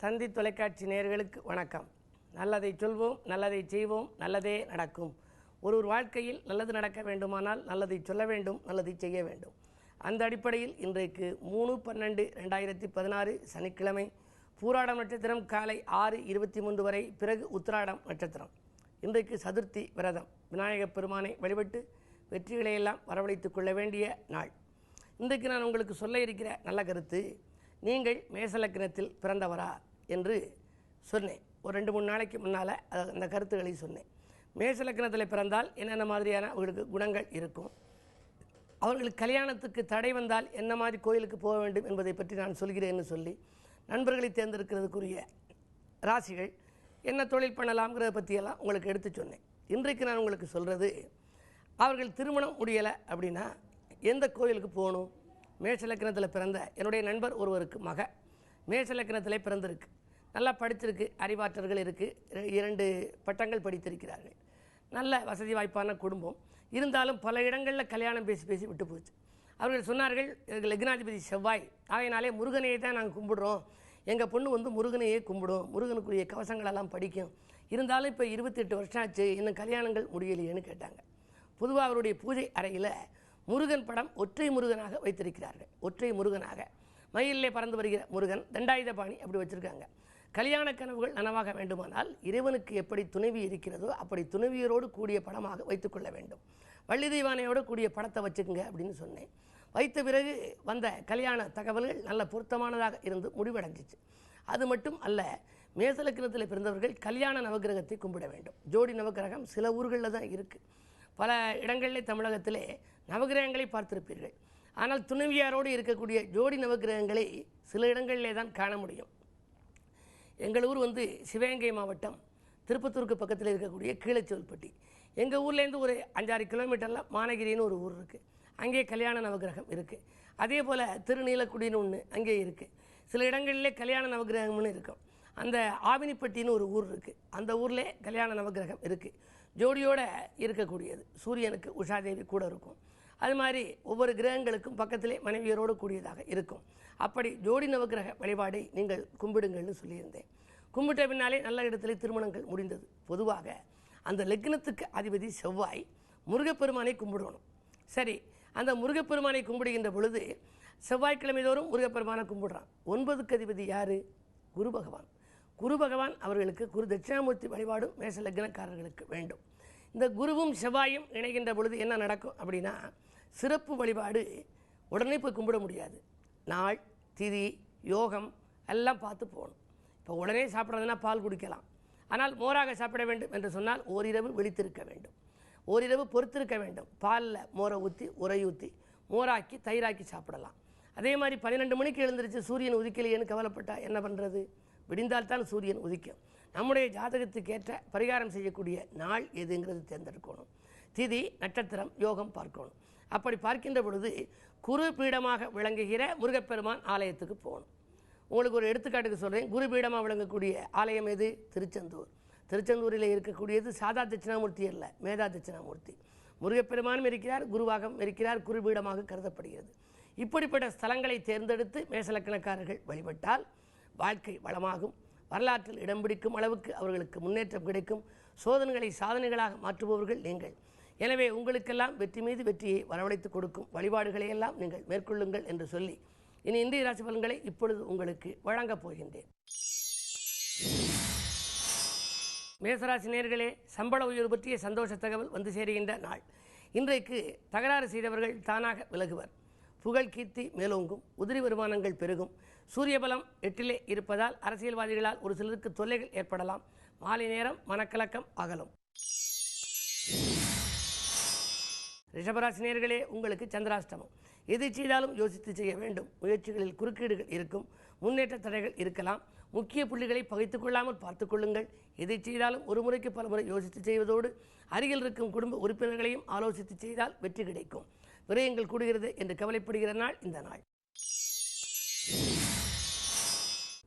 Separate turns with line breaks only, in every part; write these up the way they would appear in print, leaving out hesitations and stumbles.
தந்தி தொலைக்காட்சி நேயர்களுக்கு வணக்கம். நல்லதை சொல்வோம், நல்லதை செய்வோம், நல்லதே நடக்கும். ஒரு வாழ்க்கையில் நல்லது நடக்க வேண்டுமானால் நல்லதை சொல்ல வேண்டும், நல்லதை செய்ய வேண்டும். அந்த அடிப்படையில் இன்றைக்கு 3/12/2016 சனிக்கிழமை பூராடம் நட்சத்திரம் காலை 6:23 வரை, பிறகு உத்திராடம் நட்சத்திரம். இன்றைக்கு சதுர்த்தி விரதம். விநாயகப் பெருமானை வழிபட்டு வெற்றிகளையெல்லாம் வரவழைத்து கொள்ள வேண்டிய நாள். இன்றைக்கு நான் உங்களுக்கு சொல்ல இருக்கிற நல்ல கருத்து, நீங்கள் மேசலக்கினத்தில் பிறந்தவரா என்று சொன்னேன். ஒரு 2-3 நாளைக்கு முன்னால் அந்த கருத்துக்களை சொன்னேன். மேசலக்கினத்தில் பிறந்தால் என்னென்ன மாதிரியான அவர்களுக்கு குணங்கள் இருக்கும், அவர்களுக்கு கல்யாணத்துக்கு தடை வந்தால் என்ன மாதிரி கோயிலுக்கு போக வேண்டும் என்பதை பற்றி நான் சொல்கிறேன்னு சொல்லி நண்பர்களை தேர்ந்தெடுக்கிறதுக்குரிய ராசிகள் என்ன தொழில் பண்ணலாம்ங்கிறத பற்றியெல்லாம் உங்களுக்கு எடுத்து சொன்னேன். இன்றைக்கு நான் உங்களுக்கு சொல்கிறது, அவர்கள் திருமணம் முடியலை அப்படின்னா எந்த கோயிலுக்கு போகணும். மேஷலக்கினத்தில் பிறந்த என்னுடைய நண்பர் ஒருவருக்கு மேஷலக்கினத்தில் பிறந்திருக்கு, நல்லா படிச்சிருக்கு, அறிவாற்றல்கள் இருக்குது, 2 பட்டங்கள் படித்திருக்கிறார்கள், நல்ல வசதி வாய்ப்பான குடும்பம். இருந்தாலும் பல இடங்களில் கல்யாணம் பேசி விட்டு போச்சு. அவர்கள் சொன்னார்கள், லக்னாதிபதி செவ்வாய், ஆகையினாலே முருகனையை தான் நாங்கள் கும்பிடுறோம், எங்கள் பொண்ணு முருகனையே கும்பிடும், முருகனுக்குரிய கவசங்களெல்லாம் படிக்கும். இருந்தாலும் இப்போ 28 வருஷம் ஆச்சு, இன்னும் கல்யாணங்கள் முடியலையேன்னு கேட்டாங்க. பொதுவாக அவருடைய பூஜை அறையில் முருகன் படம் ஒற்றை முருகனாக வைத்திருக்கிறார்கள். ஒற்றை முருகனாக மயிலே பறந்து வருகிற முருகன், தண்டாயுதபாணி அப்படி வச்சுருக்காங்க. கல்யாண கனவுகள் நனவாக வேண்டுமானால் இறைவனுக்கு எப்படி துணைவி இருக்கிறதோ அப்படி துணைவியரோடு கூடிய படமாக வைத்துக்கொள்ள வேண்டும். வள்ளி தெய்வானையோடு கூடிய படத்தை வச்சுக்கோங்க அப்படின்னு சொன்னேன். வைத்த பிறகு வந்த கல்யாண தகவல்கள் நல்ல பொருத்தமானதாக இருந்து முடிவடைஞ்சிச்சு. அது மட்டும் அல்ல, மேசலக்கினத்தில் பிறந்தவர்கள் கல்யாண நவகிரகத்தை கும்பிட வேண்டும். ஜோடி நவகிரகம் சில ஊர்களில் தான் இருக்குது. பல இடங்களிலே தமிழகத்திலே நவகிரகங்களை பார்த்திருப்பீர்கள். ஆனால் துணைவியாரோடு இருக்கக்கூடிய ஜோடி நவகிரகங்களை சில இடங்களிலே தான் காண முடியும். எங்கள் ஊர் சிவகங்கை மாவட்டம் திருப்பத்தூருக்கு பக்கத்தில் இருக்கக்கூடிய கீழச்சோல்பட்டி. எங்கள் ஊர்லேருந்து ஒரு 5-6 கிலோமீட்டரில் மானகிரின்னு ஒரு ஊர் இருக்குது, அங்கே கல்யாண நவகிரகம் இருக்குது. அதே போல் திருநீலக்குடின்னு ஒன்று அங்கே இருக்குது. சில இடங்களிலே கல்யாண நவகிரகம்னு இருக்கும். அந்த ஆவினிப்பட்டின்னு ஒரு ஊர் இருக்குது, அந்த ஊரில் கல்யாண நவகிரகம் இருக்குது, ஜோடியோடு இருக்கக்கூடியது. சூரியனுக்கு உஷாதேவி கூட இருக்கும். அது மாதிரி ஒவ்வொரு கிரகங்களுக்கும் பக்கத்திலே மனைவியரோடு கூடியதாக இருக்கும். அப்படி ஜோடி நவகிரக வழிபாடை நீங்கள் கும்பிடுங்கள்னு சொல்லியிருந்தேன். கும்பிட்ட பின்னாலே நல்ல இடத்துல திருமணங்கள் முடிந்தது. பொதுவாக அந்த லக்னத்துக்கு அதிபதி செவ்வாய், முருகப்பெருமானை கும்பிடணும். சரி, அந்த முருகப்பெருமானை கும்பிடுகின்ற பொழுது செவ்வாய்க்கிழமை தோறும் முருகப்பெருமானை கும்பிடுறான். 9க்கு அதிபதி யார்? குரு பகவான். குரு பகவான் அவர்களுக்கு குரு தட்சிணாமூர்த்தி வழிபாடும் மேச லக்னக்காரர்களுக்கு வேண்டும். இந்த குருவும் செவ்வாயும் இணைகின்ற பொழுது என்ன நடக்கும் அப்படின்னா, சிறப்பு வழிபாடு உடனே போய் கும்பிட முடியாது. நாள், திதி, யோகம் எல்லாம் பார்த்து போகணும். இப்போ உடனே சாப்பிட்றதுனா பால் குடிக்கலாம். ஆனால் மோராக சாப்பிட வேண்டும் என்று சொன்னால் ஓரிரவு விழித்திருக்க வேண்டும், ஓரிரவு பொறுத்திருக்க வேண்டும். பாலில் மோரை ஊற்றி உரையூற்றி மோராக்கி தயிராக்கி சாப்பிடலாம். அதே மாதிரி 12 மணிக்கு எழுந்திரிச்சு சூரியன் உதிக்கலையேன்னு கவலைப்பட்டால் என்ன பண்ணுறது? விடிந்தால்தான் சூரியன் உதிக்கும். நம்முடைய ஜாதகத்துக்கு ஏற்ற பரிகாரம் செய்யக்கூடிய நாள் எதுங்கிறது தேர்ந்தெடுக்கணும். திதி, நட்சத்திரம், யோகம் பார்க்கணும். அப்படி பார்க்கின்ற பொழுது குரு பீடமாக விளங்குகிற முருகப்பெருமான் ஆலயத்துக்கு போகணும். உங்களுக்கு ஒரு எடுத்துக்காட்டுக்கு சொல்கிறேன். குரு பீடமாக விளங்கக்கூடிய ஆலயம் எது? திருச்செந்தூர். திருச்செந்தூரில் இருக்கக்கூடியது சாதா தட்சிணாமூர்த்தி அல்ல, மேதா தட்சிணாமூர்த்தி. முருகப்பெருமானும் இருக்கிறார், குருவாகவும் இருக்கிறார், குருபீடமாக கருதப்படுகிறது. இப்படிப்பட்ட ஸ்தலங்களை தேர்ந்தெடுத்து மேசலக்கணக்காரர்கள் வழிபட்டால் வாழ்க்கை வளமாகும், வரலாற்றில் இடம் பிடிக்கும் அளவுக்கு அவர்களுக்கு முன்னேற்றம் கிடைக்கும். சோதனைகளை சாதனைகளாக மாற்றுபவர்கள் நீங்கள். எனவே உங்களுக்கெல்லாம் வெற்றி மீது வெற்றியை வரவழைத்து கொடுக்கும் வழிபாடுகளையெல்லாம் நீங்கள் மேற்கொள்ளுங்கள் என்று சொல்லி இனி இந்திய ராசி பலன்களை இப்பொழுது உங்களுக்கு வழங்கப் போகின்றேன். மேசராசி நேயர்களே, சம்பள உயர்வு பற்றிய சந்தோஷ தகவல் வந்து சேருகின்ற நாள். இன்றைக்கு தகராறு செய்தவர்கள் தானாக விலகுவர். புகழ் கீர்த்தி மேலோங்கும், உதிரி வருமானங்கள் பெருகும். சூரிய பலம் 8லே இருப்பதால் அரசியல்வாதிகளால் ஒரு சிலருக்கு தொல்லைகள் ஏற்படலாம். மாலை நேரம் மனக்கலக்கம் அகலும். ரிஷபராசி நேயர்களே, உங்களுக்கு சந்திராஷ்டமம். எதை செய்தாலும் யோசித்து செய்ய வேண்டும். முயற்சிகளில் குறுக்கீடுகள் இருக்கும், முன்னேற்ற தடைகள் இருக்கலாம். முக்கிய புள்ளிகளை பகைத்துக் கொள்ளாமல் பார்த்துக் கொள்ளுங்கள். எதை செய்தாலும் ஒரு முறைக்கு பல முறை யோசித்து செய்வதோடு அருகில் இருக்கும் குடும்ப உறுப்பினர்களையும் ஆலோசித்து செய்தால் வெற்றி கிடைக்கும். விரயங்கள் கூடுகிறது என்று கவலைப்படுகிற நாள் இந்த நாள்.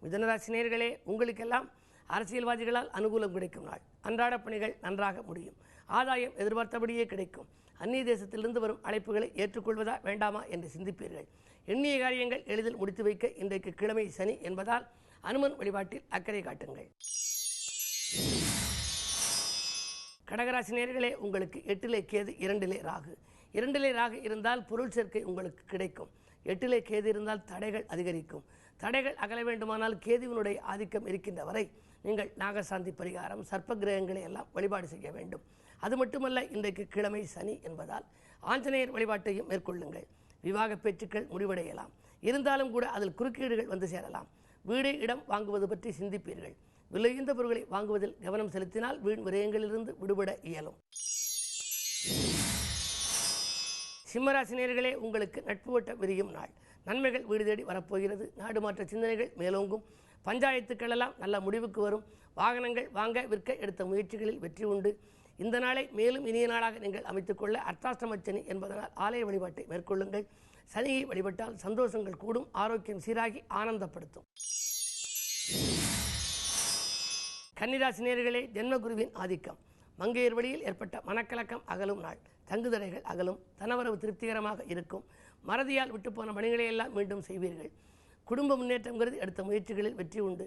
மிதுனராசி நேயர்களே, உங்களுக்கெல்லாம் அரசியல்வாதிகளால் அனுகூலம் கிடைக்கும் நாள். அன்றாட பணிகள் நன்றாக முடியும். ஆதாயம் எதிர்பார்த்தபடியே கிடைக்கும். அந்நிய தேசத்திலிருந்து வரும் அழைப்புகளை ஏற்றுக்கொள்வதா வேண்டாமா என்று சிந்திப்பீர்கள். எண்ணிய காரியங்கள் எளிதில் முடித்து வைக்க இன்றைக்கு கிழமை சனி என்பதால் அனுமன் வழிபாட்டில் அக்கறை காட்டுங்கள். கடகராசி நேயர்களே, உங்களுக்கு 8லே கேது 2லே ராகு. 2லே ராகு இருந்தால் பொருள் சேர்க்கை உங்களுக்கு கிடைக்கும். 8லே கேது இருந்தால் தடைகள் அதிகரிக்கும். தடைகள் அகல வேண்டுமானால் கேதுவினுடைய ஆதிக்கம் இருக்கின்ற வரை நீங்கள் நாகசாந்தி பரிகாரம், சர்ப்ப கிரகங்களை எல்லாம் வழிபாடு செய்ய வேண்டும். அது மட்டுமல்ல, இன்றைக்கு கிழமை சனி என்பதால் ஆஞ்சநேயர் வழிபாட்டையும் மேற்கொள்ளுங்கள். விவாக பேச்சுக்கள் முடிவடையலாம். இருந்தாலும் கூட அதில் குறுக்கீடுகள் வந்து சேரலாம். வீடு இடம் வாங்குவது பற்றி சிந்திப்பீர்கள். விலையுந்த பொருட்களை வாங்குவதில் கவனம் செலுத்தினால் வீண் விரயங்களிலிருந்து விடுபட இயலும். சிம்மராசி நேயர்களே, உங்களுக்கு நட்பு வட்டம் விரியும் நாள். நன்மைகள் வீடு தேடி வரப்போகிறது. நாடு மாற்ற சிந்தனைகள் மேலோங்கும். பஞ்சாயத்துக்கள் எல்லாம் நல்ல முடிவுக்கு வரும். வாகனங்கள் வாங்க விற்க எடுத்த முயற்சிகளில் வெற்றி உண்டு. இந்த நாளை மேலும் இனிய நாளாக நீங்கள் அமைத்துக்கொள்ள அர்த்தாஷ்டம சனி என்பதனால் ஆலய வழிபாட்டை மேற்கொள்ளுங்கள். சனியை வழிபட்டால் சந்தோஷங்கள் கூடும். ஆரோக்கியம் சீராகி ஆனந்தப்படுத்தும். கன்னிராசி நேயர்களே, ஜென்மகுருவின் ஆதிக்கம். மங்கையர் வழியில் ஏற்பட்ட மனக்கலக்கம் அகலும் நாள். தங்குதடைகள் அகலும். தனவரவு திருப்திகரமாக இருக்கும். மறதியால் விட்டுப்போன பணிகளை எல்லாம் மீண்டும் செய்வீர்கள். குடும்ப முன்னேற்றம் கருதி எடுத்த முயற்சிகளில் வெற்றி உண்டு.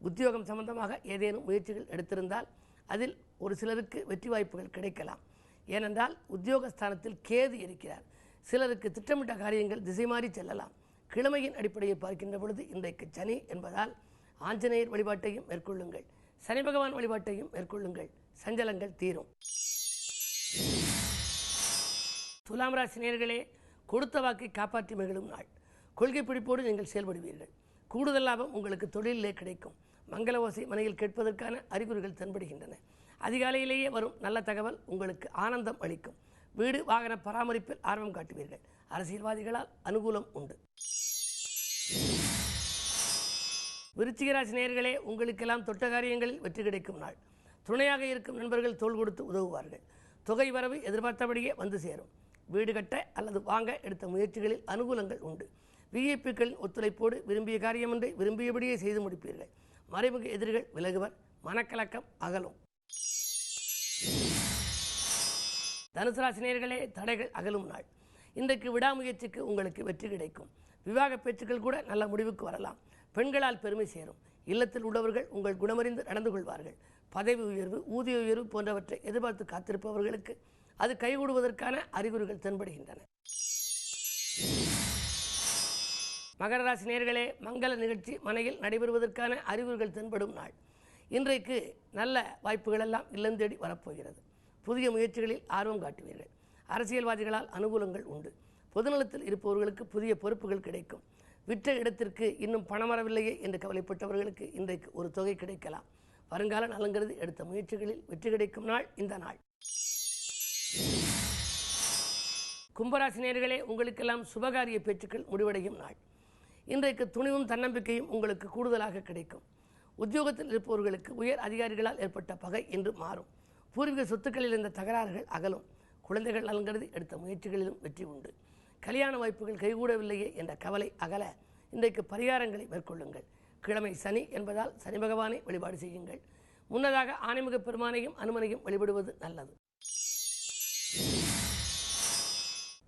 உத்தியோகம் சம்பந்தமாக ஏதேனும் முயற்சிகள் எடுத்திருந்தால் அதில் ஒரு சிலருக்கு வெற்றி வாய்ப்புகள் கிடைக்கலாம். ஏனென்றால் உத்தியோகஸ்தானத்தில் கேது இருக்கிறார். சிலருக்கு திட்டமிட்ட காரியங்கள் திசை மாறி செல்லலாம். கிழமையின் அடிப்படையை பார்க்கின்ற பொழுது இன்றைக்கு சனி என்பதால் ஆஞ்சநேயர் வழிபாட்டையும் மேற்கொள்ளுங்கள். சனி பகவான் வழிபாட்டையும் மேற்கொள்ளுங்கள். சஞ்சலங்கள் தீரும். துலாம் ராசி நேயர்களே, கொடுத்த வாக்கை காப்பாற்றி மகிழும் நாள். கொள்கை பிடிப்போடு நீங்கள் செயல்படுவீர்கள். கூடுதல் லாபம் உங்களுக்கு தொழிலிலே கிடைக்கும். மங்கள ஓசை மனையில் கேட்பதற்கான அறிகுறிகள் தென்படுகின்றன. அதிகாலையிலேயே வரும் நல்ல தகவல் உங்களுக்கு ஆனந்தம் அளிக்கும். வீடு வாகன பராமரிப்பில் ஆர்வம் காட்டுவீர்கள். அரசியல்வாதிகளால் அனுகூலம் உண்டு. விருச்சிக ராசி நேயர்களே, உங்களுக்கெல்லாம் தொட்ட காரியங்களில் வெற்றி கிடைக்கும் நாள். துணையாக இருக்கும் நண்பர்கள் தோள் கொடுத்து உதவுவார்கள். தொகை வரவு எதிர்பார்த்தபடியே வந்து சேரும். வீடு கட்ட அல்லது வாங்க எடுத்த முயற்சிகளில் அனுகூலங்கள் உண்டு. விஐபிக்களின் ஒத்துழைப்போடு விரும்பிய காரியமொன்றை விரும்பியபடியே செய்து முடிப்பீர்கள். மறைமுக எதிரிகள் விலகுவர். மனக்கலக்கம் அகலும். தனுசு ராசி நேயர்களே, தடைகள் அகலும் நாள். இன்றைக்கு விடாமுயற்சிக்கு உங்களுக்கு வெற்றி கிடைக்கும். விவாக பேச்சுக்கள் கூட நல்ல முடிவுக்கு வரலாம். பெண்களால் பெருமை சேரும். இல்லத்தில் உள்ளவர்கள் உங்கள் குணமறிந்து நடந்து கொள்வார்கள். பதவி உயர்வு, ஊதிய உயர்வு போன்றவற்றை எதிர்பார்த்து காத்திருப்பவர்களுக்கு அது கைகூடுவதற்கான அறிகுறிகள் தென்படுகின்றன. மகர ராசி நேயர்களே, மங்கள நிகழ்ச்சி மனையில் நடைபெறுவதற்கான அறிகுறிகள் தென்படும் நாள். இன்றைக்கு நல்ல வாய்ப்புகள் எல்லாம் இல்லம் தேடி வரப்போகிறது. புதிய முயற்சிகளில் ஆர்வம் காட்டுவீர்கள். அரசியல்வாதிகளால் அனுகூலங்கள் உண்டு. பொதுநலத்தில் இருப்பவர்களுக்கு புதிய பொறுப்புகள் கிடைக்கும். விற்ற இடத்திற்கு இன்னும் பணம் வரவில்லையே என்று கவலைப்பட்டவர்களுக்கு இன்றைக்கு ஒரு தொகை கிடைக்கலாம். வருங்கால நலங்கருதி எடுத்த முயற்சிகளில் வெற்றி கிடைக்கும் நாள் இந்த நாள். கும்பராசி நேயர்களே, உங்களுக்கெல்லாம் சுபகாரிய பேச்சுக்கள் முடிவடையும் நாள். இன்றைக்கு துணிவும் தன்னம்பிக்கையும் உங்களுக்கு கூடுதலாக கிடைக்கும். உத்தியோகத்தில் இருப்பவர்களுக்கு உயர் அதிகாரிகளால் ஏற்பட்ட பகை இன்று மாறும். பூர்வீக சொத்துக்களில் இருந்த தகராறுகள் அகலும். குழந்தைகள் நலங்கருதி எடுத்த முயற்சிகளிலும் வெற்றி உண்டு. கல்யாண வாய்ப்புகள் கைகூடவில்லையே என்ற கவலை அகல இன்றைக்கு பரிகாரங்களை மேற்கொள்ளுங்கள். கிழமை சனி என்பதால் சனி பகவானை வழிபாடு செய்யுங்கள். முன்னதாக ஆனைமுக பெருமானையும் அனுமனையும் வழிபடுவது நல்லது.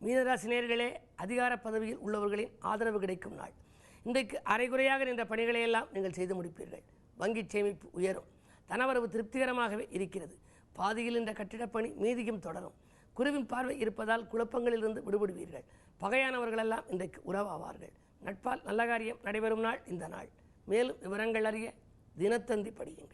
மீனராசி நேயர்களே, அதிகார பதவியில் உள்ளவர்களின் ஆதரவு கிடைக்கும் நாள். இன்றைக்கு அரைகுறையாக நின்ற பணிகளையெல்லாம் நீங்கள் செய்து முடிப்பீர்கள். வங்கி சேமிப்பு உயரும். தனவரவு திருப்திகரமாகவே இருக்கிறது. பாதியில் இந்த கட்டிடப்பணி மீதியும் தொடரும். குருவின் பார்வை இருப்பதால் குழப்பங்களிலிருந்து விடுபடுவீர்கள். பகையானவர்களெல்லாம் இன்றைக்கு உறவாவார்கள். நட்பால் நல்ல காரியம் நடைபெறும் நாள் இந்த நாள். மேலும் விவரங்கள் அறிய தினத்தந்தி படியுங்கள்.